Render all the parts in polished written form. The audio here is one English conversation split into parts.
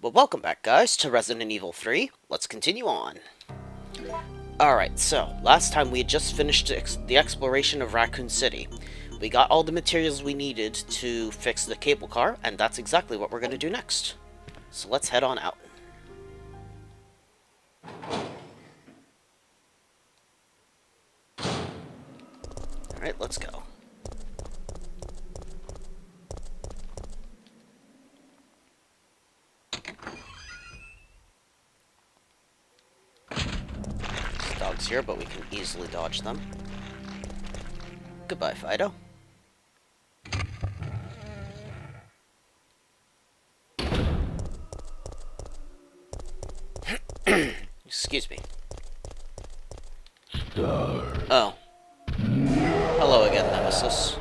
Well, welcome back, guys, to Resident Evil 3. Let's continue on. Alright, so, last time we had just finished the exploration of Raccoon City. We got all the materials we needed to fix the cable car, and that's exactly what we're going to do next. So let's head on out. Alright, let's go. Dogs here, but we can easily dodge them. Goodbye, Fido. Excuse me. Oh. Hello again, Nemesis.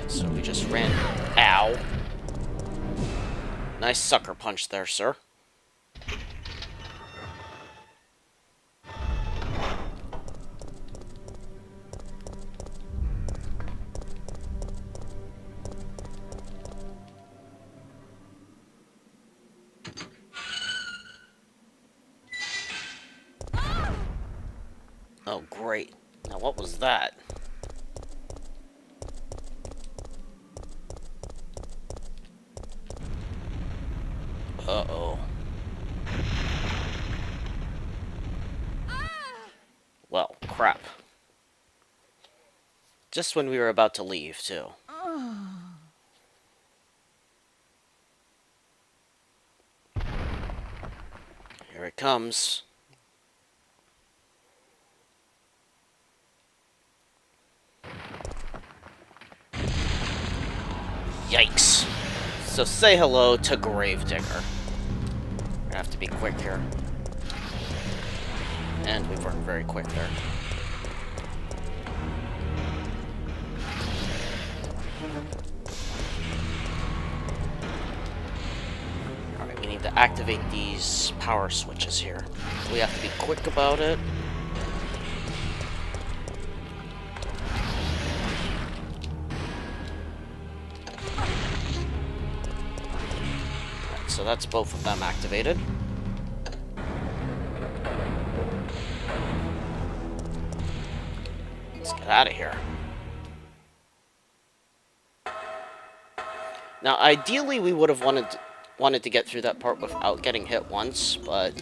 So we just ran... Ow. Nice sucker punch there, sir. Oh, great. Now, what was that? Uh-oh. Well, crap. Just when we were about to leave, too. Here it comes. Yikes. So say hello to Gravedigger. I have to be quick here. And we weren't very quick there. Alright, we need to activate these power switches here. We have to be quick about it. So that's both of them activated. Let's get out of here. Now, ideally, we would have wanted to get through that part without getting hit once, but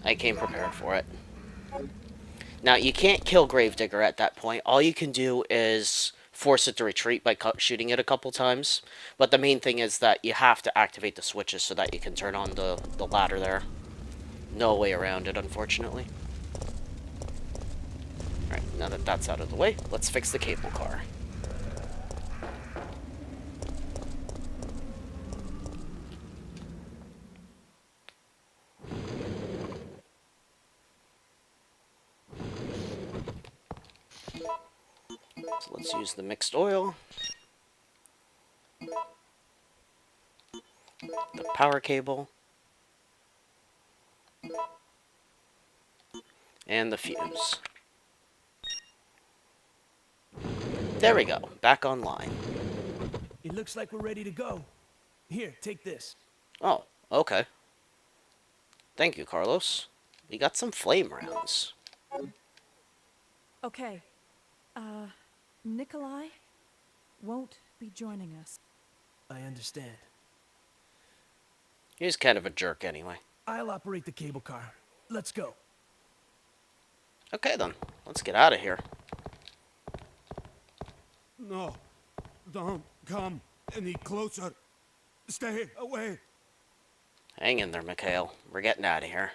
I came prepared for it. Now, you can't kill Gravedigger at that point. All you can do is force it to retreat by shooting it a couple times. But the main thing is that you have to activate the switches so that you can turn on the ladder there. No way around it, unfortunately. Alright, now that that's out of the way, let's fix the cable car. So let's use the mixed oil. The power cable. And the fuse. There we go. Back online. It looks like we're ready to go. Here, take this. Oh, okay. Thank you, Carlos. We got some flame rounds. Okay. Nikolai won't be joining us. I understand. He's kind of a jerk anyway. I'll operate the cable car. Let's go. Okay then, let's get out of here. No, don't come any closer. Stay away. Hang in there, Mikhail. We're getting out of here.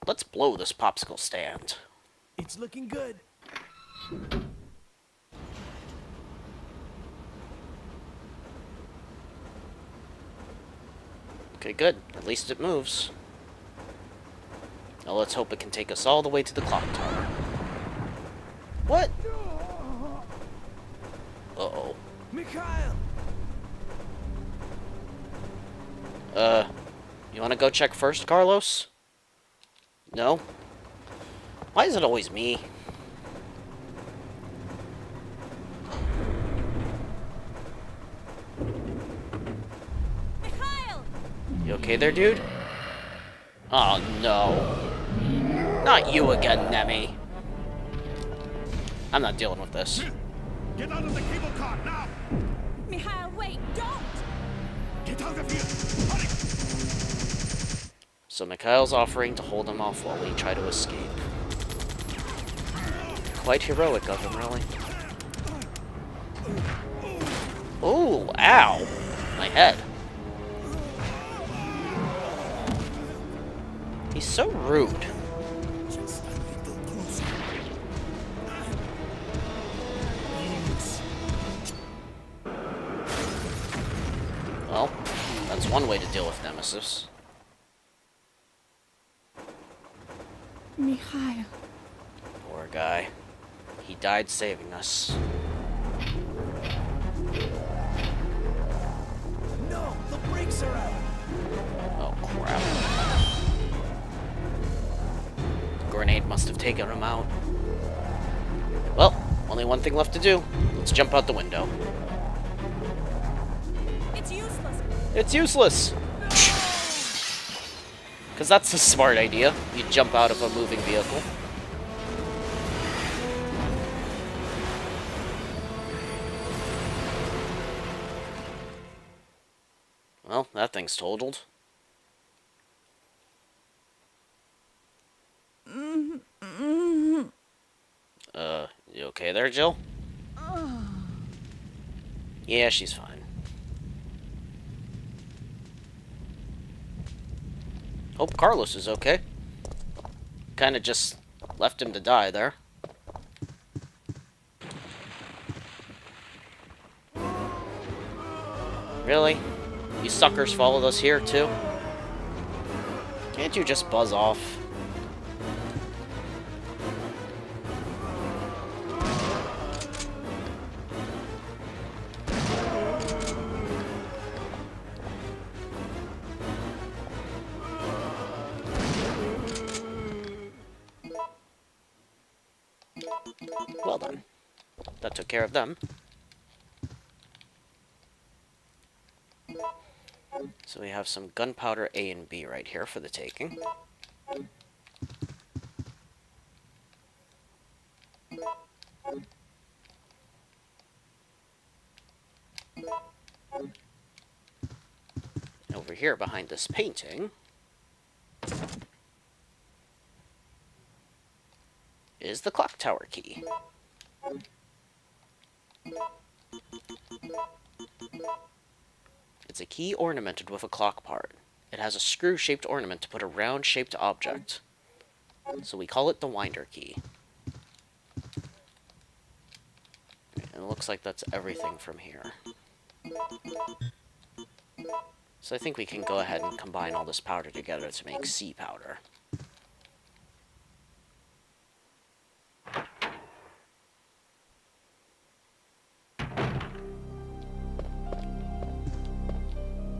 Let's blow this popsicle stand. It's looking good. Okay, good. At least it moves. Now let's hope it can take us all the way to the clock tower. What? Uh-oh. Mikhail! You wanna go check first, Carlos? No? Why is it always me? Mikhail! You okay there, dude? Oh, no. Not you again, Nemi. I'm not dealing with this. Get out of the cable car now! Mikhail, wait! Don't! Get out of here! Hurry! So Mikhail's offering to hold him off while we try to escape. Quite heroic of him, really. Ooh, ow! My head. He's so rude. Just a little closer. Well, that's one way to deal with Nemesis. Mikhail. Poor guy. He died saving us. No, the brakes are out. Oh, crap. The grenade must have taken him out. Well, only one thing left to do. Let's jump out the window. It's useless. It's useless! Because that's a smart idea. You jump out of a moving vehicle. Well, that thing's totaled. You okay there, Jill? Yeah, she's fine. Hope Carlos is okay. Kinda just left him to die there. Really? You suckers followed us here, too? Can't you just buzz off? Well done. That took care of them. So we have some gunpowder A and B right here for the taking. Over here behind this painting is the clock tower key. It's a key ornamented with a clock part. It has a screw-shaped ornament to put a round-shaped object. So we call it the winder key. And it looks like that's everything from here. So I think we can go ahead and combine all this powder together to make C powder.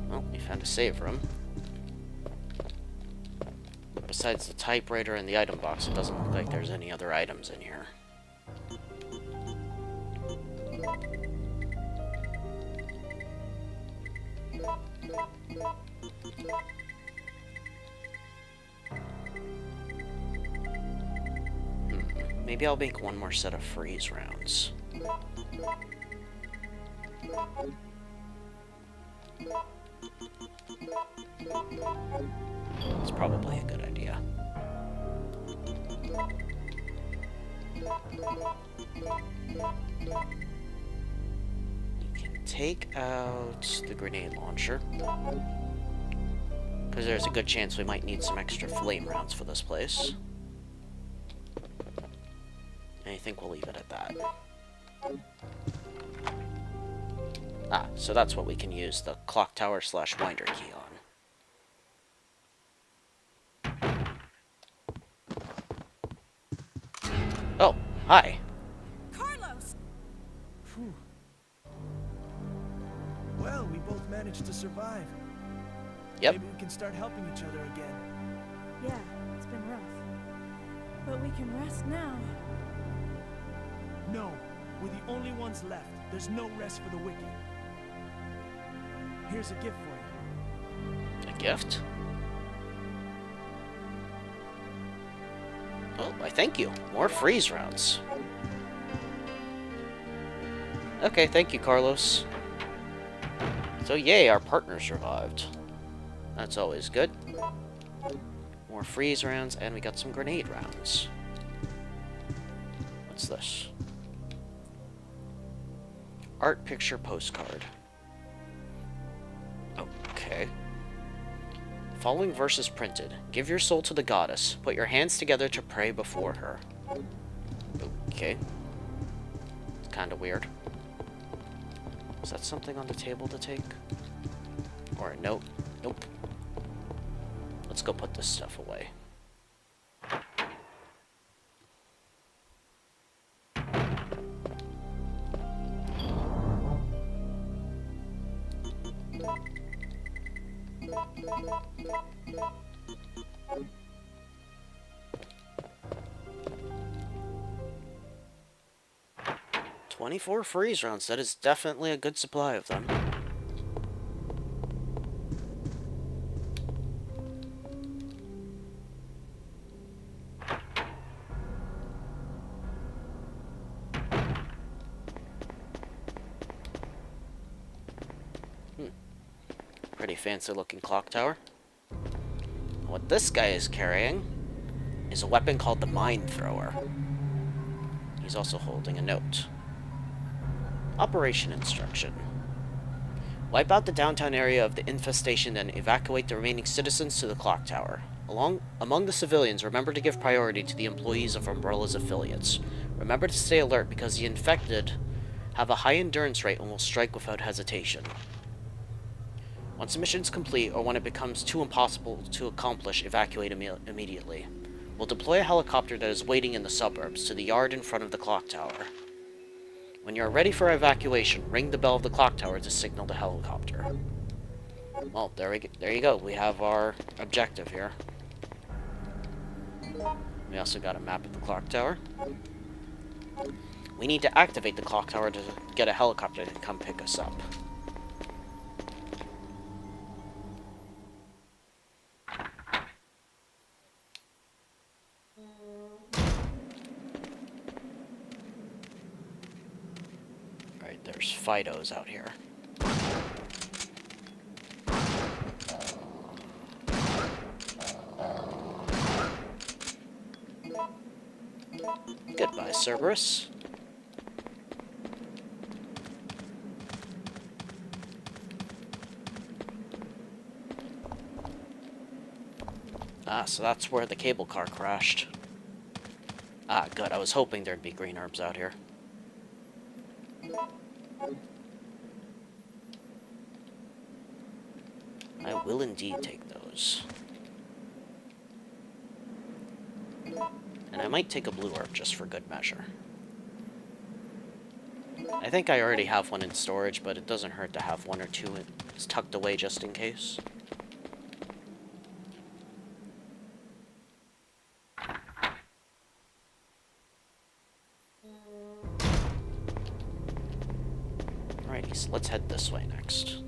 Well, we found a save room. But besides the typewriter and the item box, it doesn't look like there's any other items in here. Maybe I'll make one more set of freeze rounds. It's probably a good idea. You can take out the grenade launcher, because there's a good chance we might need some extra flame rounds for this place. And I think we'll leave it at that. Ah, so that's what we can use the clock tower / winder key on. Oh, hi. Carlos! Phew. Well, we both managed to survive. Yep. Maybe we can start helping each other again. Yeah, it's been rough. But we We can rest now. No, we're the only ones left. There's no rest for the wicked. Here's a gift for you. A gift? Oh, I thank you. More freeze rounds. Okay, thank you, Carlos. So yay, our partner survived. That's always good. More freeze rounds, and we got some grenade rounds. What's this? Art picture postcard. Okay. Following verse is printed. Give your soul to the goddess. Put your hands together to pray before her. Okay. It's kind of weird. Is that something on the table to take? Or a note? Nope. Let's go put this stuff away. "24 freeze rounds. That is definitely a good supply of them." Pretty fancy looking clock tower. What this guy is carrying is a weapon called the Mind Thrower. He's also holding a note. Operation instruction. Wipe out the downtown area of the infestation and evacuate the remaining citizens to the clock tower. Among the civilians, remember to give priority to the employees of Umbrella's affiliates. Remember to stay alert because the infected have a high endurance rate and will strike without hesitation. Once the mission is complete, or when it becomes too impossible to accomplish, evacuate immediately. We'll deploy a helicopter that is waiting in the suburbs to the yard in front of the clock tower. When you are ready for evacuation, ring the bell of the clock tower to signal the helicopter. Well, there you go. We have our objective here. We also got a map of the clock tower. We need to activate the clock tower to get a helicopter to come pick us up. There's Fidos out here. Goodbye, Cerberus. Ah, so that's where the cable car crashed. Ah, good. I was hoping there'd be green herbs out here. I will indeed take those. And I might take a blue herb just for good measure. I think I already have one in storage, but it doesn't hurt to have one or two tucked away just in case. Alrighty, so let's head this way next.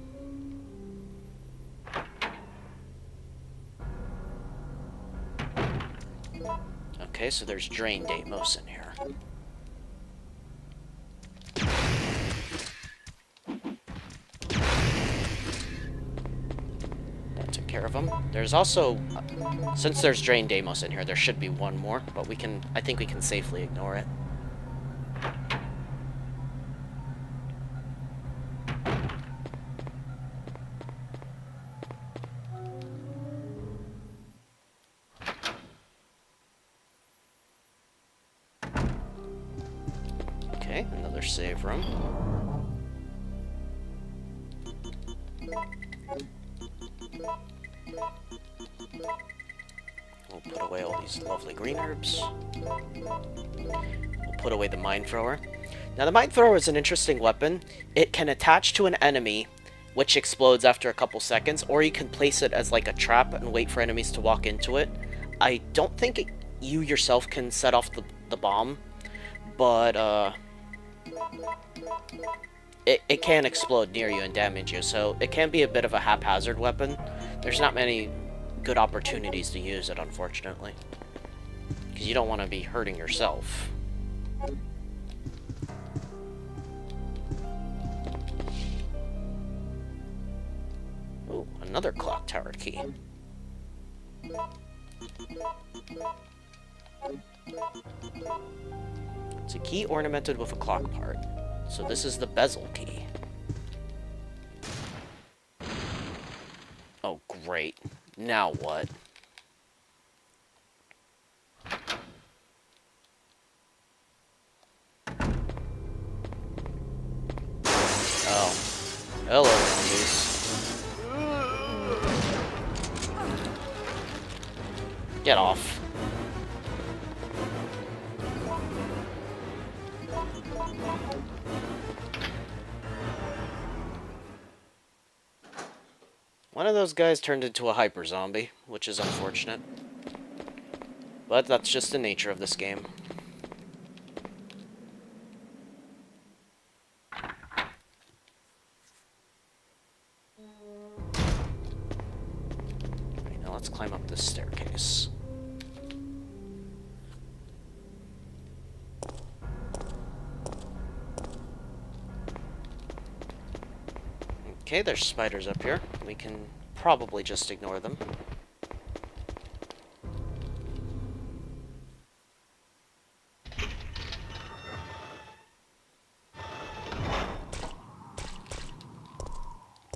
Okay, so there's Drain Deimos in here. That took care of him. There's also, since there's Drain Deimos in here, there should be one more, but I think we can safely ignore it. Okay, another save room. We'll put away all these lovely green herbs. We'll put away the Mind Thrower. Now, the Mind Thrower is an interesting weapon. It can attach to an enemy, which explodes after a couple seconds, or you can place it as like a trap and wait for enemies to walk into it. I don't think you yourself can set off the bomb, but it can explode near you and damage you, so it can be a bit of a haphazard weapon. There's not many good opportunities to use it, unfortunately, because you don't want to be hurting yourself. Ooh, another clock tower key. It's a key ornamented with a clock part. So this is the Bezel Key. Oh, great. Now what? Oh. Hello, zombies. Get off. One of those guys turned into a hyper zombie, which is unfortunate. But that's just the nature of this game. Right, now let's climb up this staircase. Okay, there's spiders up here. We can probably just ignore them.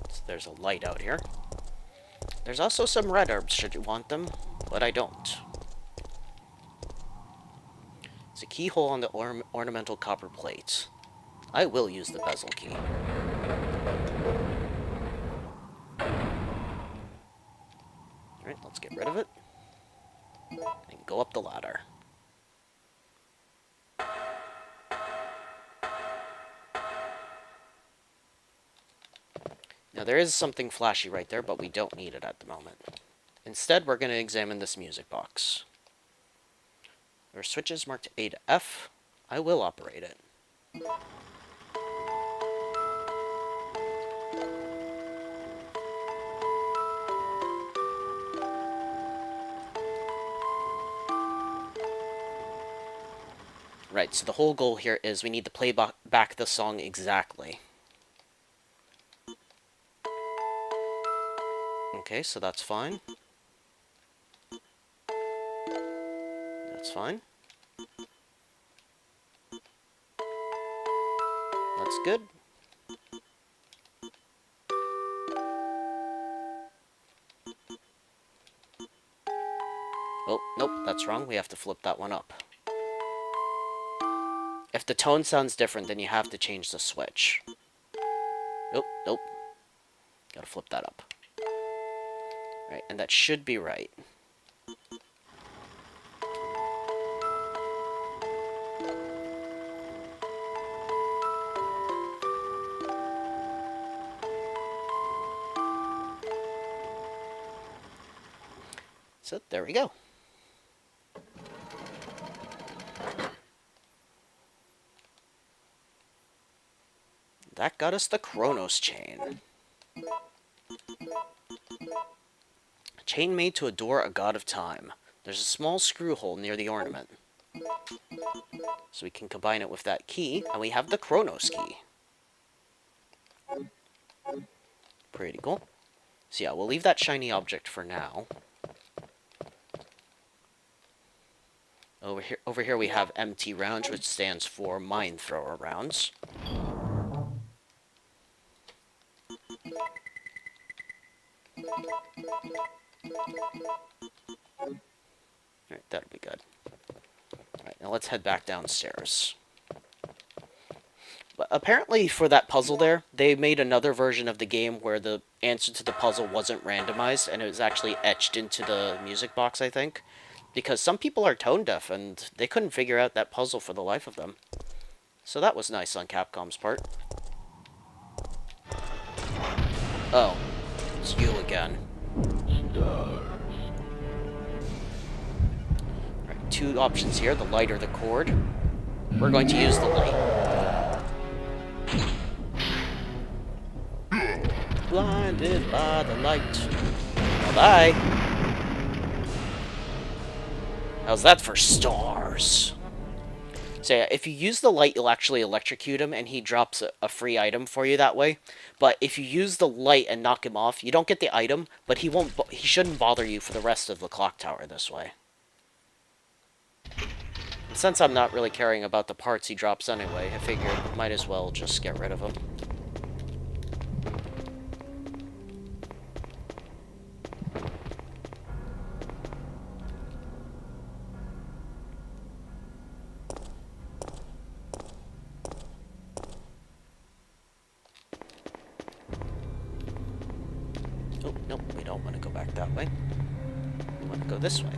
So there's a light out here. There's also some red herbs should you want them, but I don't. It's a keyhole on the ornamental copper plate. I will use the Bezel Key. Alright, let's get rid of it. And go up the ladder. Now there is something flashy right there, but we don't need it at the moment. Instead, we're going to examine this music box. There are switches marked A to F. I will operate it. Right, so the whole goal here is we need to play back the song exactly. Okay, so that's fine. That's fine. That's good. Oh, nope, that's wrong. We have to flip that one up. If the tone sounds different, then you have to change the switch. Nope, nope. Gotta flip that up. Right, and that should be right. So, there we go. That got us the Chronos Chain. A chain made to adore a god of time. There's a small screw hole near the ornament. So we can combine it with that key, and we have the Chronos Key. Pretty cool. So yeah, we'll leave that shiny object for now. Over here we have MT rounds, which stands for mine thrower rounds. Alright, that'll be good. Alright, now let's head back downstairs. But apparently for that puzzle there, they made another version of the game where the answer to the puzzle wasn't randomized, and it was actually etched into the music box, I think. Because some people are tone deaf, and they couldn't figure out that puzzle for the life of them. So that was nice on Capcom's part. Oh, it's you again. Alright, two options here, the light or the cord. We're going to use the light. Blinded by the light. Bye-bye. How's that for stars? So yeah, if you use the light, you'll actually electrocute him, and he drops a free item for you that way. But if you use the light and knock him off, you don't get the item, but he shouldn't bother you for the rest of the clock tower this way. And since I'm not really caring about the parts he drops anyway, I figured might as well just get rid of him. Oh, nope, we don't want to go back that way. We want to go this way.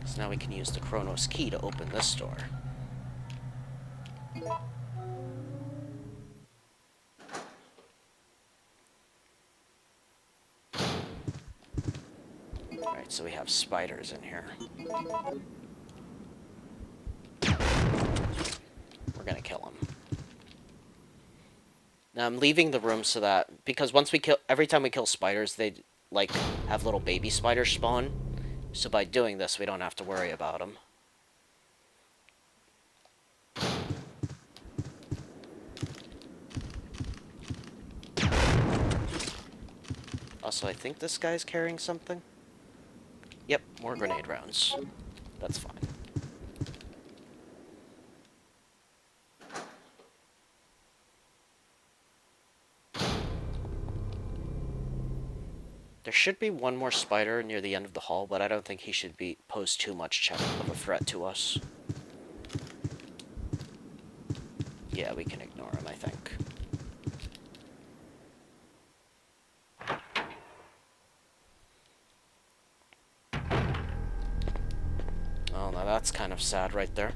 So now we can use the Chronos Key to open this door. Alright, so we have spiders in here. We're gonna kill him. Now I'm leaving the room so that, because every time we kill spiders, they, like, have little baby spiders spawn. So by doing this, we don't have to worry about them. Also, I think this guy's carrying something. Yep, more grenade rounds. That's fine. There should be one more spider near the end of the hall, but I don't think he should pose too much of a threat to us. Yeah, we can ignore him, I think. Oh, now that's kind of sad right there.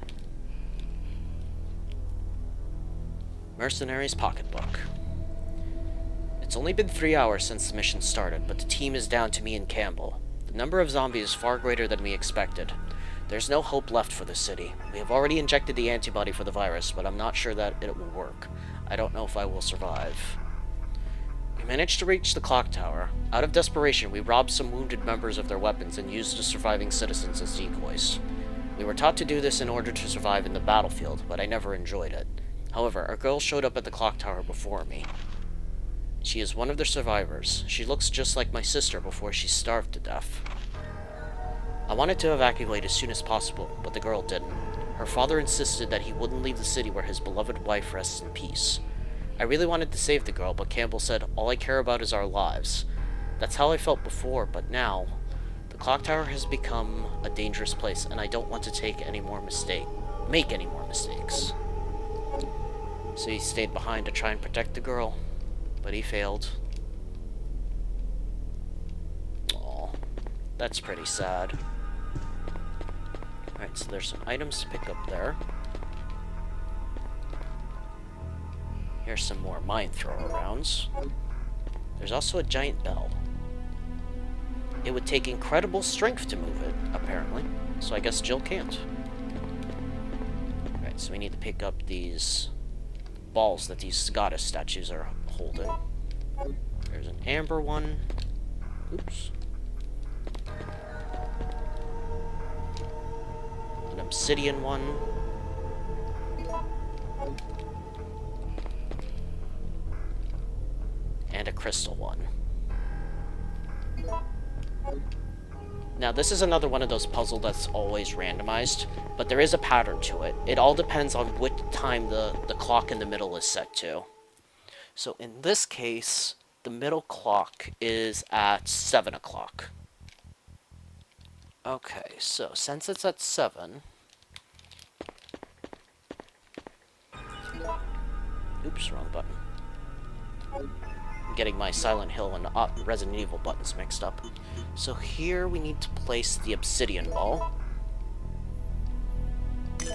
Mercenary's pocketbook. It's only been 3 hours since the mission started, but the team is down to me and Campbell. The number of zombies is far greater than we expected. There's no hope left for the city. We have already injected the antibody for the virus, but I'm not sure that it will work. I don't know if I will survive. We managed to reach the clock tower. Out of desperation, we robbed some wounded members of their weapons and used the surviving citizens as decoys. We were taught to do this in order to survive in the battlefield, but I never enjoyed it. However, a girl showed up at the clock tower before me. She is one of the survivors. She looks just like my sister before she starved to death. I wanted to evacuate as soon as possible, but the girl didn't. Her father insisted that he wouldn't leave the city where his beloved wife rests in peace. I really wanted to save the girl, but Campbell said, "All I care about is our lives." That's how I felt before, but now, the clock tower has become a dangerous place, and I don't want to make any more mistakes. So he stayed behind to try and protect the girl. But he failed. Aw, that's pretty sad. Alright, so there's some items to pick up there. Here's some more mine thrower rounds. There's also a giant bell. It would take incredible strength to move it, apparently. So I guess Jill can't. Alright, so we need to pick up these balls that these goddess statues are holding. There's an amber one. Oops. An obsidian one. And a crystal one. Now, this is another one of those puzzles that's always randomized, but there is a pattern to it. It all depends on what time the clock in the middle is set to. So in this case, the middle clock is at 7 o'clock. Okay, so since it's at 7... Oops, wrong button. I'm getting my Silent Hill and Resident Evil buttons mixed up. So here we need to place the obsidian ball. In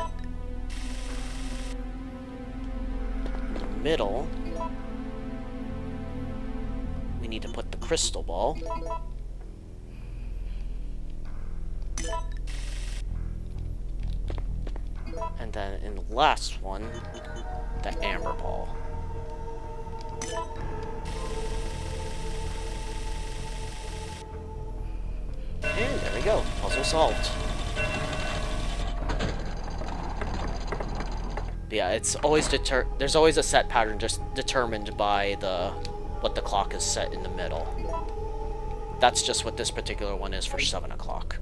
the middle, need to put the crystal ball. And then in the last one, the amber ball. And there we go, puzzle solved. But yeah, it's always there's always a set pattern just determined by what the clock is set in the middle. That's just what this particular one is for 7 o'clock.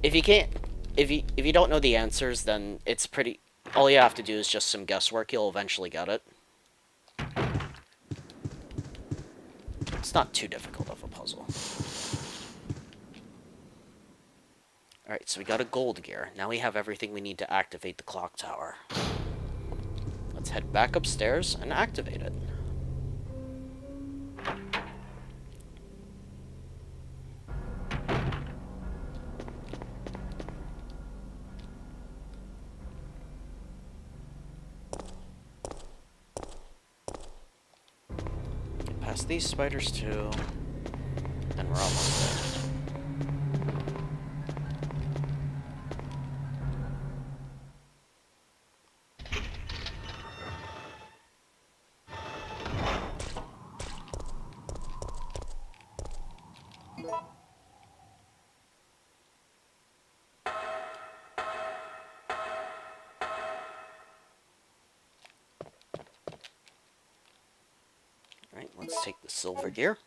If you don't know the answers, then it's pretty, all you have to do is just some guesswork, you'll eventually get it. It's not too difficult of a puzzle. Alright, so we got a gold gear. Now we have everything we need to activate the clock tower. Let's head back upstairs and activate it. Get past these spiders too, and we're almost there. Alright, let's take the silver gear.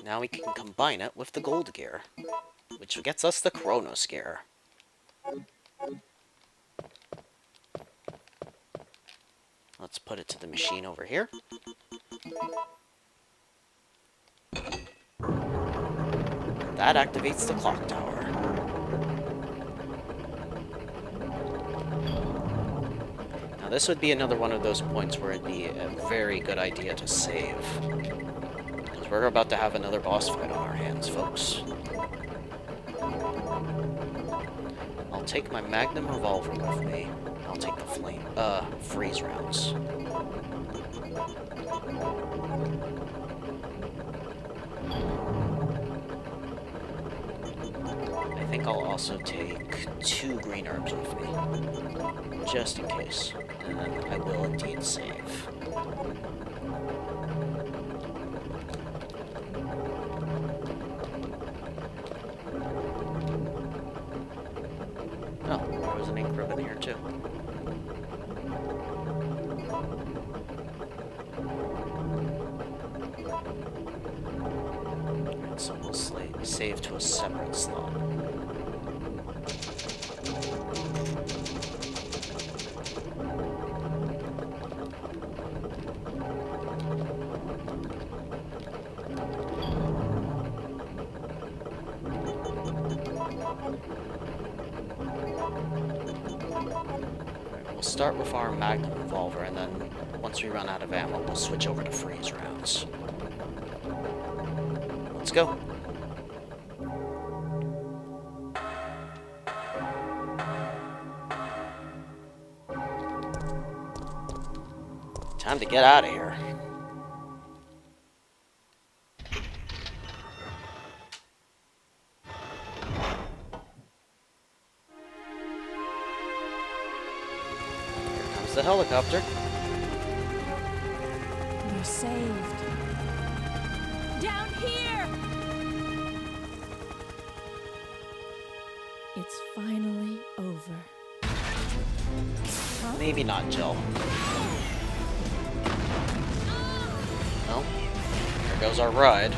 Now we can combine it with the gold gear, which gets us the Chronos gear. Let's put it to the machine over here. That activates the clock tower. Now this would be another one of those points where it'd be a very good idea to save. Because we're about to have another boss fight on our hands, folks. I'll take my magnum revolver with me. I'll take the freeze rounds. I think I'll also take 2 green herbs with me, just in case, and then I will indeed save. Oh, there was an ink ribbon here too. Alright, so we'll save to a separate slot. We'll start with our magnum revolver, and then once we run out of ammo, we'll switch over to freeze rounds. Let's go. Time to get out of here. The helicopter. We're saved. Down here! It's finally over. Huh? Maybe not, Jill. Well, here goes our ride.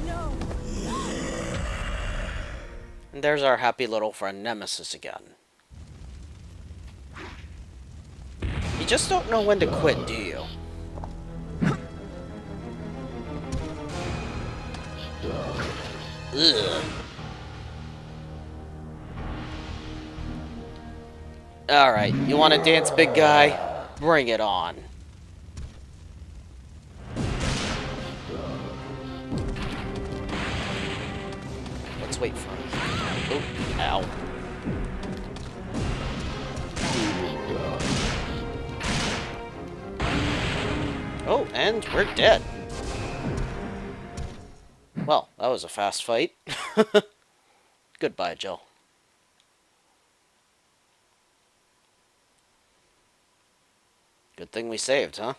No. And there's our happy little friend Nemesis again. You just don't know when to quit, do you? Ugh. Alright, you want to dance, big guy? Bring it on. Let's wait for him. Oh, ow. Oh, and we're dead. Well, that was a fast fight. Goodbye, Jill. Good thing we saved, huh?